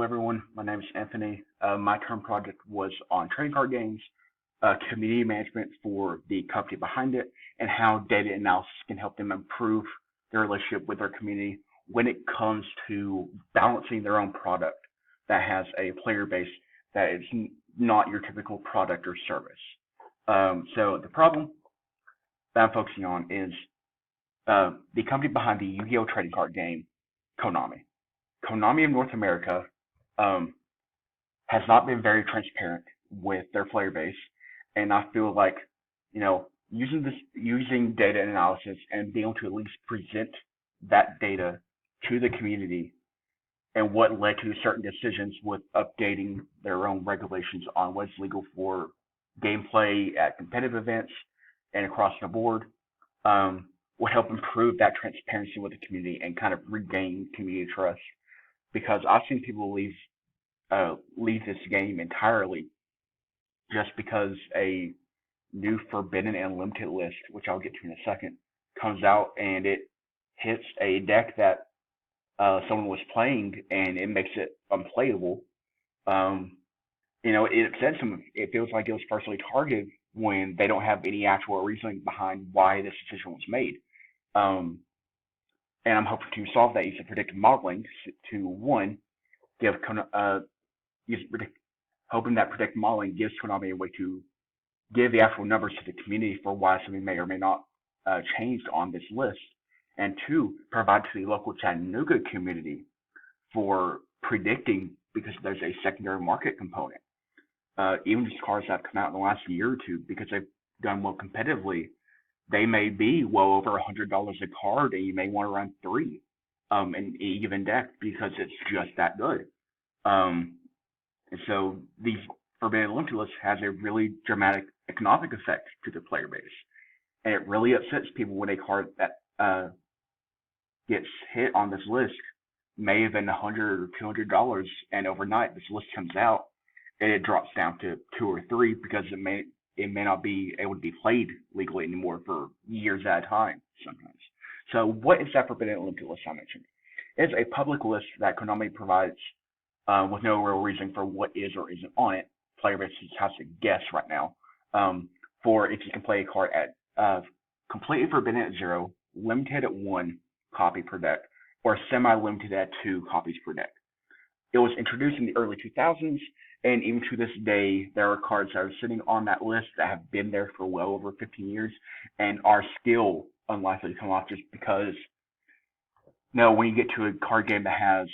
everyone. My name is Anthony. My current project was on trading card games, community management for the company behind it, and how data analysis can help them improve their relationship with their community when it comes to balancing their own product that has a player base that is not your typical product or service. So the problem that I'm focusing on is the company behind the Yu-Gi-Oh trading card game, Konami. Konami in North America has not been very transparent with their player base, and I feel like using data analysis and being able to at least present that data to the community and what led to certain decisions with updating their own regulations on what's legal for gameplay at competitive events and across the board would help improve that transparency with the community and kind of regain community trust. Because I've seen people leave this game entirely just because a new Forbidden and Limited List, which I'll get to in a second, comes out and it hits a deck that someone was playing and it makes it unplayable. It upsets them. It feels like it was personally targeted when they don't have any actual reasoning behind why this decision was made. And I'm hoping to solve that using predictive modeling to one, hoping that predictive modeling gives Konami a way to give the actual numbers to the community for why something may or may not changed on this list, and two, provide to the local Chattanooga community for predicting, because there's a secondary market component. Even just cards that have come out in the last year or two, because they've done well competitively, they may be well over $100 a card, and you may want to run three in a given deck because it's just that good. And so these Forbidden Limited List has a really dramatic economic effect to the player base, and it really upsets people when a card that gets hit on this list may have been $100 or $200, and overnight this list comes out and it drops down to 2 or 3 because it may not be able to be played legally anymore for years at a time sometimes. So what is that Forbidden Limited List I mentioned? It's a public list that Konami provides with no real reason for what is or isn't on it. Player base just has to guess right now for if you can play a card at completely forbidden at 0, limited at 1 copy per deck, or semi-limited at 2 copies per deck. It was introduced in the early 2000s, and even to this day, there are cards that are sitting on that list that have been there for well over 15 years and are still unlikely to come off just because, when you get to a card game that has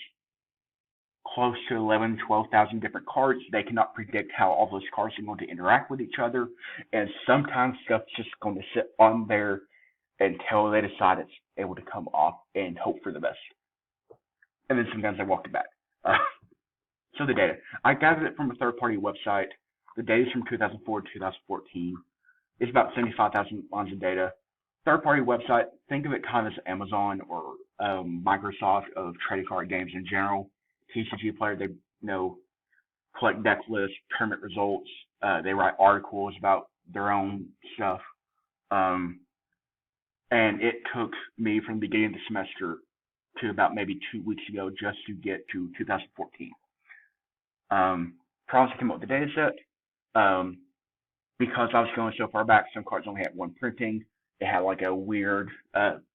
close to 11, 12,000 different cards, they cannot predict how all those cards are going to interact with each other, and sometimes stuff's just going to sit on there until they decide it's able to come off and hope for the best. And then sometimes they walk it back. So the data. I gathered it from a third-party website. The data is from 2004 to 2014. It's about 75,000 lines of data. Third-party website, think of it kind of as Amazon or Microsoft of trading card games in general. TCG player, they collect deck lists, tournament results. They write articles about their own stuff. And it took me from the beginning of the semester to about maybe 2 weeks ago just to get to 2014. Problems came up with the data set. Because I was going so far back, some cards only had one printing. They had like a weird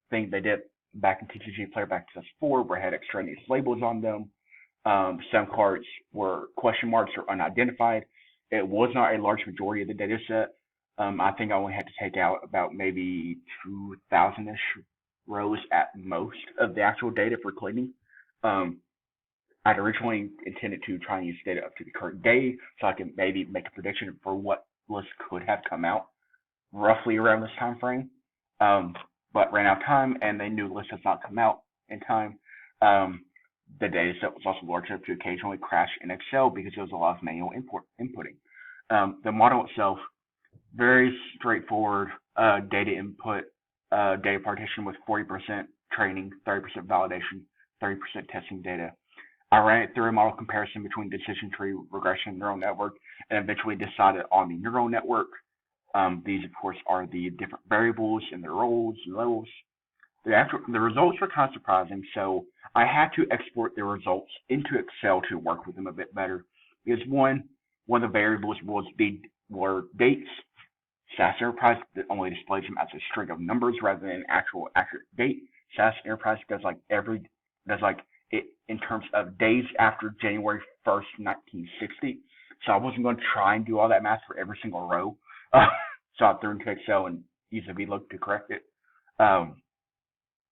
thing they did back in TCG Player back in 2004 where it had extraneous labels on them. Some cards were question marks or unidentified. It was not a large majority of the data set. I think I only had to take out about maybe 2,000-ish rows at most of the actual data for cleaning. I'd originally intended to try and use data up to the current day so I can maybe make a prediction for what list could have come out roughly around this time frame, but ran out of time, and the new list has not come out in time. The data set was also large enough to occasionally crash in Excel because there was a lot of manual inputting. The model itself, very straightforward data input, data partition with 40% training, 30% validation, 30% testing data. I ran it through a model comparison between decision tree, regression, and neural network, and eventually decided on the neural network. These, of course, are the different variables and their roles and levels. The results were kind of surprising, so I had to export the results into Excel to work with them a bit better. Because one of the variables were dates. SAS Enterprise that only displays them as a string of numbers rather than an actual accurate date. SAS Enterprise does like it in terms of days after January 1st, 1960. So I wasn't going to try and do all that math for every single row. So I threw into Excel and used a VLOOKUP to correct it.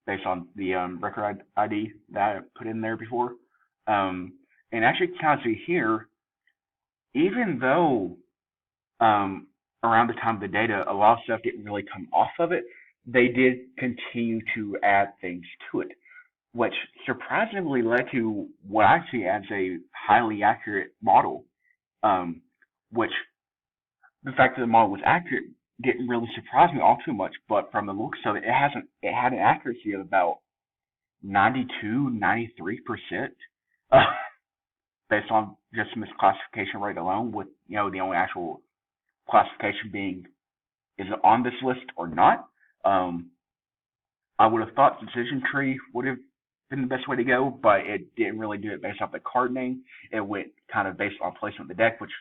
Based on the record ID that I put in there before. And actually, kind of see here, even though around the time of the data, a lot of stuff didn't really come off of it, they did continue to add things to it, which surprisingly led to what I see as a highly accurate model, which the fact that the model was accurate didn't really surprise me all too much, but from the looks of it, it had an accuracy of about 92, 93%, based on just misclassification rate alone, with the only actual classification being is it on this list or not. I would have thought decision tree would have been the best way to go, but it didn't really do it based off the card name. It went kind of based on placement of the deck, which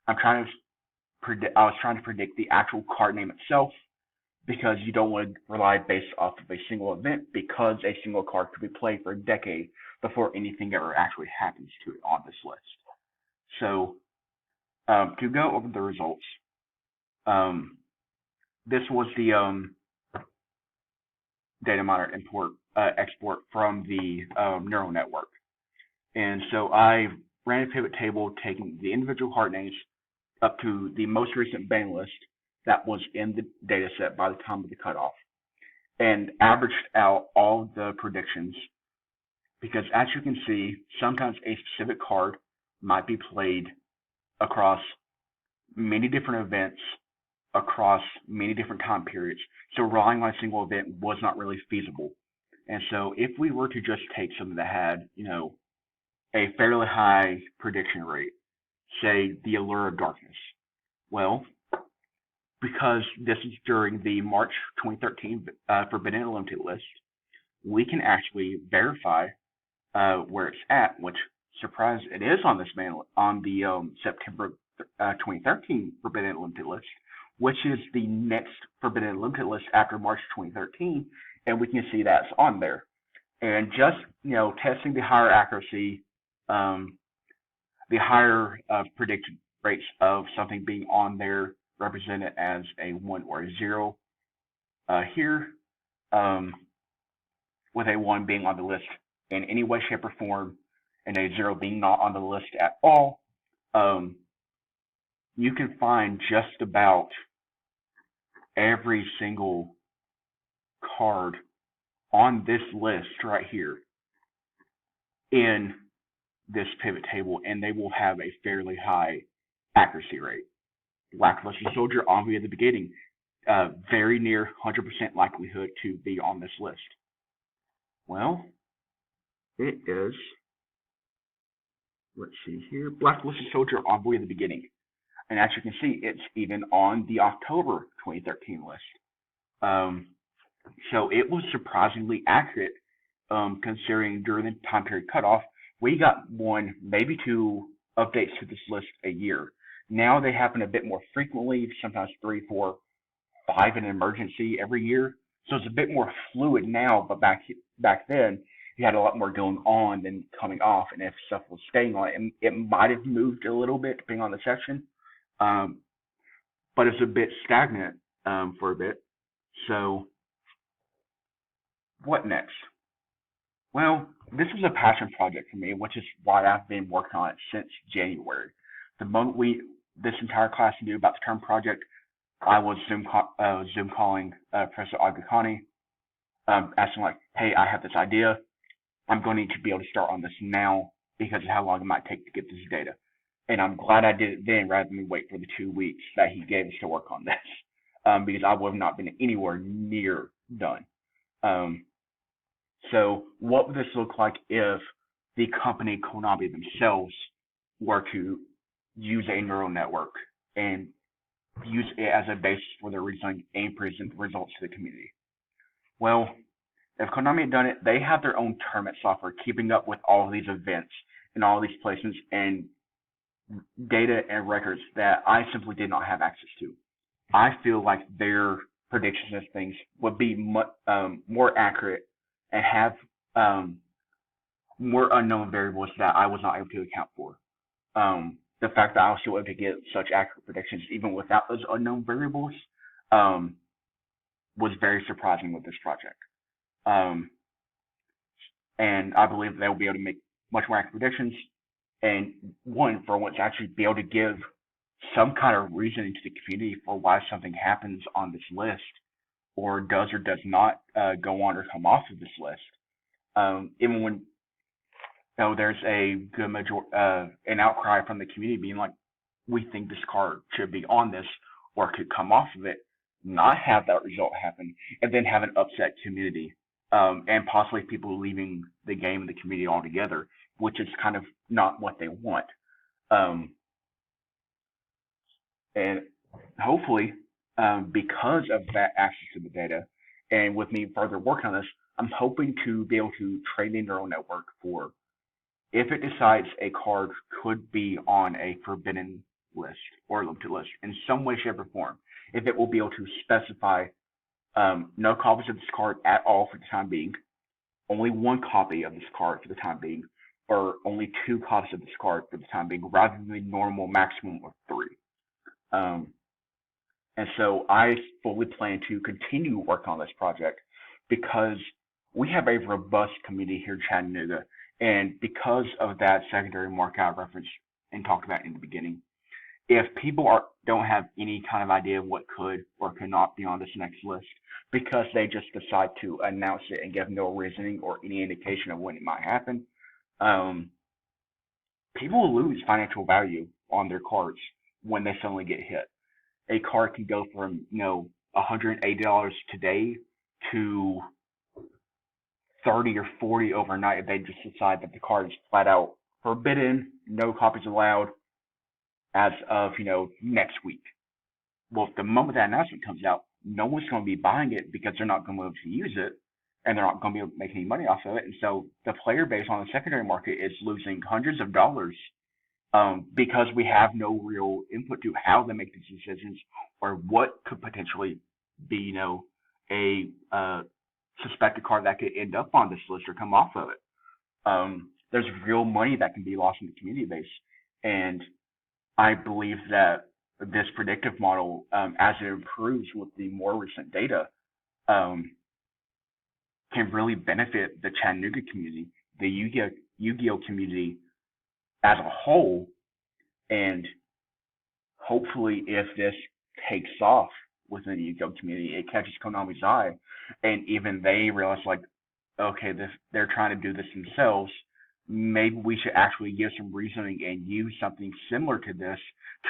I was trying to predict the actual card name itself, because you don't want to rely based off of a single event, because a single card could be played for a decade before anything ever actually happens to it on this list. So to go over the results, this was the data miner export from the neural network. And so I ran a pivot table taking the individual card names up to the most recent ban list that was in the data set by the time of the cutoff, and averaged out all the predictions, because as you can see, sometimes a specific card might be played across many different events, across many different time periods, so relying on a single event was not really feasible. And so if we were to just take something that had, a fairly high prediction rate, say the Allure of Darkness, well, because this is during the March 2013 Forbidden Limited List, we can actually verify where it's at, which, surprise, it is on this on the September 2013 Forbidden Limited List, which is the next Forbidden Limited List after March 2013, and we can see that's on there. And just, testing the higher accuracy, the higher predicted rates of something being on there, represented as a 1 or a 0 here, with a 1 being on the list in any way, shape, or form, and a 0 being not on the list at all. You can find just about every single card on this list right here in this pivot table, and they will have a fairly high accuracy rate. Lackluster Soldier, Envoy at the beginning, very near 100% likelihood to be on this list. Well, it is, let's see here, Blacklisted Soldier, Envoy at the beginning. And as you can see, it's even on the October 2013 list. So it was surprisingly accurate, considering during the time period cutoff, we got 1, maybe 2 updates to this list a year. Now they happen a bit more frequently, sometimes 3, 4, 5 in an emergency every year. So it's a bit more fluid now, but back then, you had a lot more going on than coming off, and if stuff was staying on it, it might have moved a little bit depending on the section, but it's a bit stagnant for a bit. So what next? Well, this was a passion project for me, which is why I've been working on it since January. The moment this entire class knew about the term project, I was Zoom calling Professor Agakani, asking like, hey, I have this idea. I'm going to need to be able to start on this now because of how long it might take to get this data. And I'm glad I did it then rather than wait for the 2 weeks that he gave us to work on this, because I would have not been anywhere near done. So what would this look like if the company Konami themselves were to use a neural network and use it as a basis for their reasoning and present the results to the community? Well, If Konami had done it, they have their own tournament software keeping up with all of these events and all these placements and data and records that I simply did not have access to. I feel like their predictions of things would be more accurate and have um, more unknown variables that I was not able to account for. The fact that I was still able to get such accurate predictions even without those unknown variables um, was very surprising with this project. Um, and I believe they will be able to make much more accurate predictions. And one, for once, actually be able to give some kind of reasoning to the community for why something happens on this list, or does not go on or come off of this list. Even when there's a good an outcry from the community being like, we think this card should be on this or could come off of it, not have that result happen, and then have an upset community, and possibly people leaving the game and the community altogether, which is kind of not what they want. Um, and hopefully, because of that access to the data, and with me further working on this, I'm hoping to be able to train the neural network for if it decides a card could be on a forbidden list or limited list in some way, shape, or form, if it will be able to specify no copies of this card at all for the time being, only one copy of this card for the time being, or only two copies of this card for the time being, rather than the normal maximum of three. And so I fully plan to continue working on this project because we have a robust community here in Chattanooga. And because of that secondary market I referenced and talked about in the beginning, if people don't have any kind of idea of what could or could not be on this next list because they just decide to announce it and give no reasoning or any indication of when it might happen, people will lose financial value on their cards when they suddenly get hit. A card can go from, $180 today to 30 or 40 overnight if they just decide that the card is flat out forbidden, no copies allowed as of, next week. Well, the moment that announcement comes out, no one's going to be buying it because they're not going to be able to use it and they're not going to be able to make any money off of it. And so the player base on the secondary market is losing hundreds of dollars because we have no real input to how they make these decisions or what could potentially be, a suspected card that could end up on this list or come off of it. There's real money that can be lost in the community base. And I believe that this predictive model, as it improves with the more recent data, can really benefit the Chattanooga community, the Yu-Gi-Oh community as a whole, and hopefully if this takes off within the Yu-Gi-Oh community, it catches Konami's eye, and even they realize like, okay, they're trying to do this themselves. Maybe we should actually give some reasoning and use something similar to this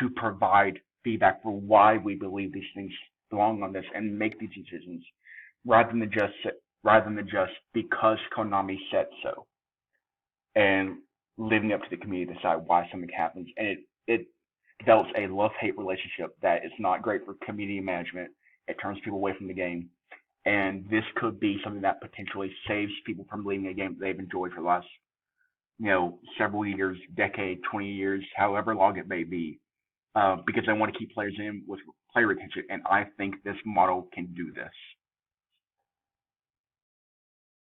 to provide feedback for why we believe these things belong on this and make these decisions, rather than just because Konami said so, and leaving up to the community to decide why something happens. And it develops a love-hate relationship that is not great for community management. It turns people away from the game. And this could be something that potentially saves people from leaving a game that they've enjoyed for the last, several years, decade, 20 years, however long it may be, because they want to keep players in with player retention. And I think this model can do this.